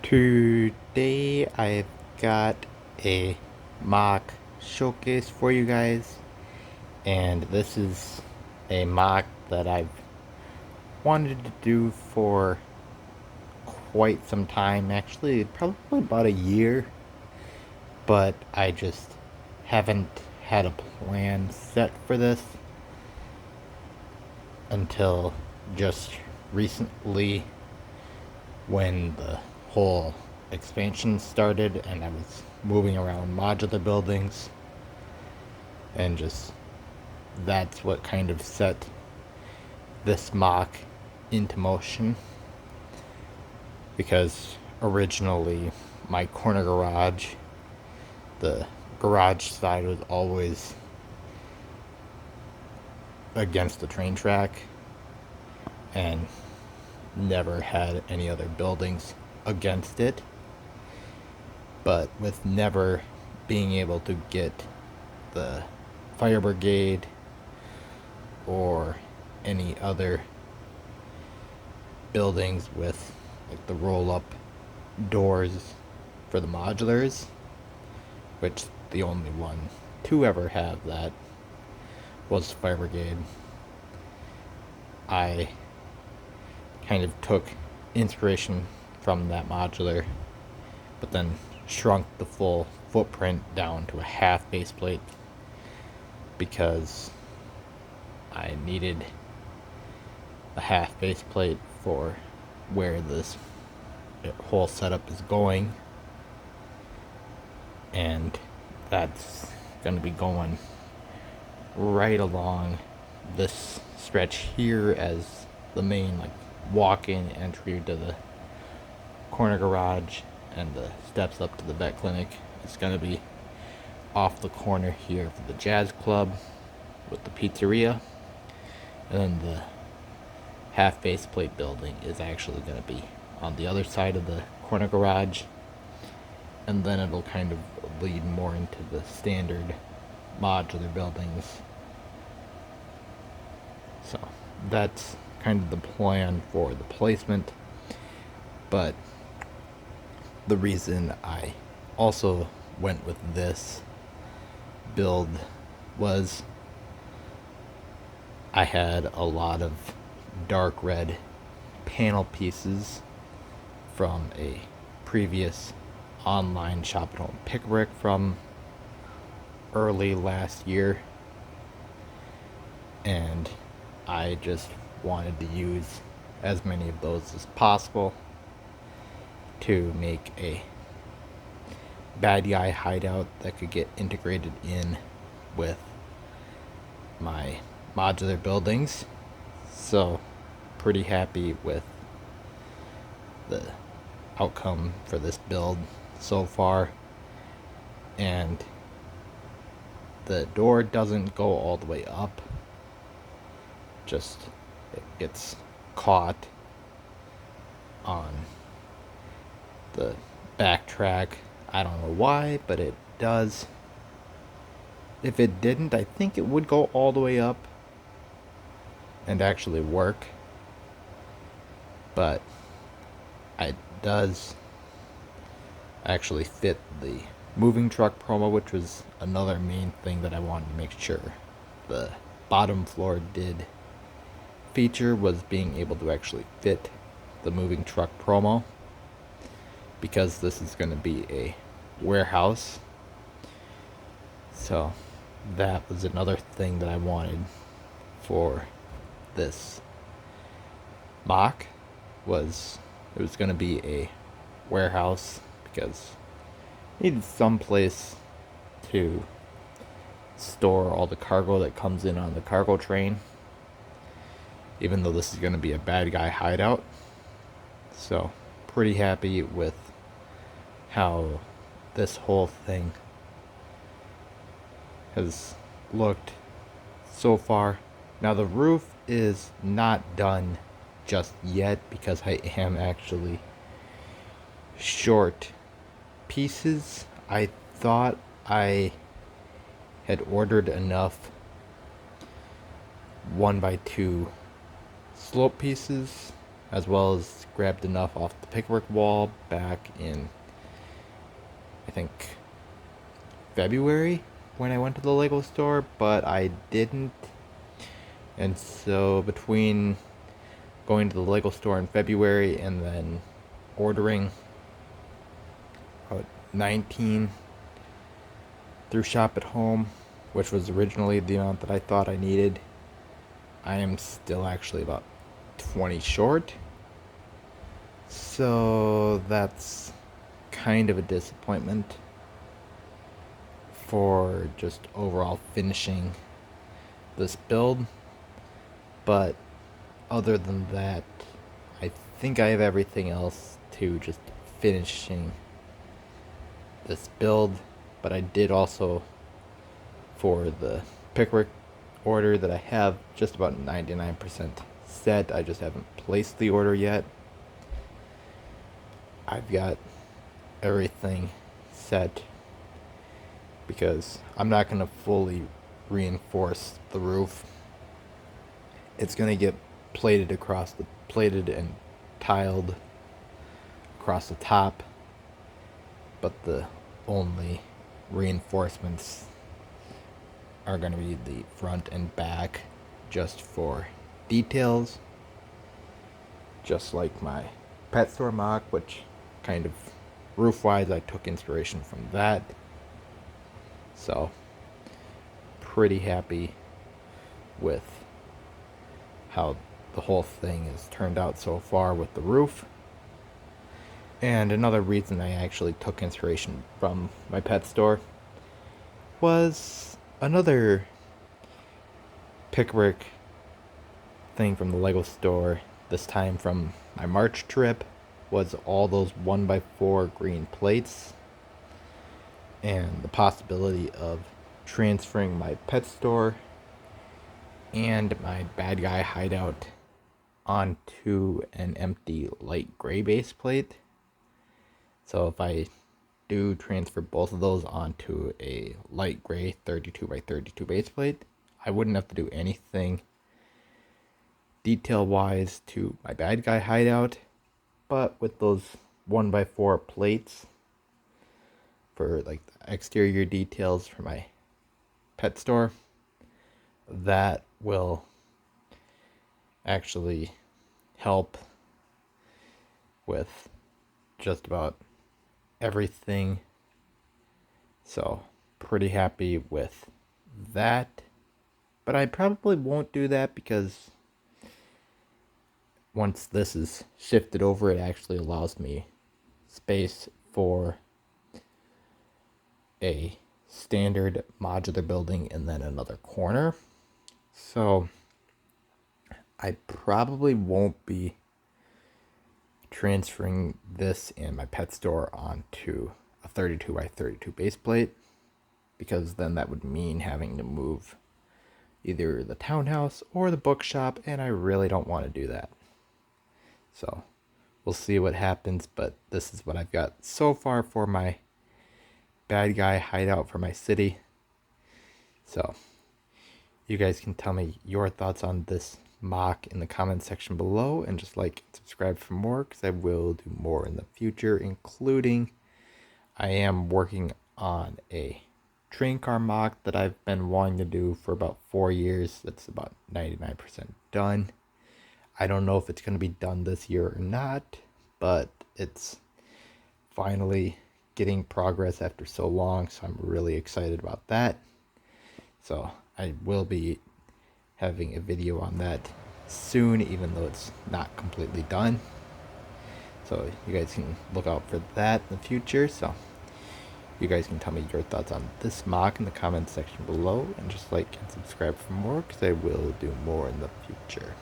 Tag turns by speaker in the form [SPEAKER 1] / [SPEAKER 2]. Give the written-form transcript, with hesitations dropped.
[SPEAKER 1] Today I've got a mock showcase for you guys, and this is a mock that I've wanted to do for quite some time, actually probably about a year, but I just haven't had a plan set for this until just recently when the whole expansion started and I was moving around modular buildings, and just that's what kind of set this mock into motion, because originally my corner garage, the garage side, was always against the train track and never had any other buildings against it. But with never being able to get the fire brigade or any other buildings with like the roll-up doors for the modulars, which the only one to ever have that was fire brigade, I kind of took inspiration from that modular, but then shrunk the full footprint down to a half base plate because I needed a half base plate for where this whole setup is going, and that's going to be going right along this stretch here as the main walk-in entry to the corner garage and the steps up to the vet clinic. It's going to be off the corner here for the jazz club with the pizzeria, and then the half base plate building is actually going to be on the other side of the corner garage, and then it'll kind of lead more into the standard modular buildings. So that's kind of the plan for the placement. But the reason I also went with this build was I had a lot of dark red panel pieces from a previous online shop at home pick brick from early last year, and I just wanted to use as many of those as possible to make a bad guy hideout that could get integrated in with my modular buildings. So pretty happy with the outcome for this build so far, and the door doesn't go all the way up, just it gets caught on the back track. I don't know why, but it does. If it didn't, I think it would go all the way up and actually work, but it does actually fit the moving truck promo, which was another main thing that I wanted to make sure the bottom floor did feature, was being able to actually fit the moving truck promo, because this is going to be a warehouse. So that was another thing that I wanted for this mock, was it was going to be a warehouse, because I needed some place to store all the cargo that comes in on the cargo train, even though this is going to be a bad guy hideout. So pretty happy with how this whole thing has looked so far. Now the roof is not done just yet because I am actually short pieces. I thought I had ordered enough 1x2 slope pieces. as well as grabbed enough off the pickwork wall back in, I think, February when I went to the Lego store, but I didn't. And so between going to the Lego store in February and then ordering 19 through Shop at Home, which was originally the amount that I thought I needed, I am still actually about 20 short. So that's kind of a disappointment for just overall finishing this build. But other than that, I think I have everything else to just finishing this build. But I did also, for the pickwork order that I have just about 99% set, I just haven't placed the order yet. I've got everything set because I'm not going to fully reinforce the roof. It's going to get plated and tiled across the top, but the only reinforcements are going to be the front and back, just for details, just like my pet store mock, which kind of roof wise I took inspiration from that. So pretty happy with how the whole thing has turned out so far with the roof. And another reason I actually took inspiration from my pet store was another pickwork thing from the Lego store, this time from my March trip, was all those 1x4 green plates and the possibility of transferring my pet store and my bad guy hideout onto an empty light gray base plate. So if I do transfer both of those onto a light gray 32x32 base plate, I wouldn't have to do anything detail wise to my bad guy hideout. But with those 1x4 plates for like the exterior details for my pet store, that will actually help with just about everything. So pretty happy with that. But I probably won't do that because once this is shifted over, it actually allows me space for a standard modular building and then another corner. So I probably won't be transferring this and my pet store onto a 32x32 base plate, because then that would mean having to move either the townhouse or the bookshop, and I really don't want to do that. So we'll see what happens, but this is what I've got so far for my bad guy hideout for my city. So you guys can tell me your thoughts on this mock in the comment section below, and just like and subscribe for more, because I will do more in the future, including I am working on a train car mock that I've been wanting to do for about 4 years. That's about 99% done. I don't know if it's going to be done this year or not, but it's finally getting progress after so long, so I'm really excited about that. So I will be having a video on that soon, even though it's not completely done. So you guys can look out for that in the future. So you guys can tell me your thoughts on this mock in the comment section below, and just like and subscribe for more, because I will do more in the future.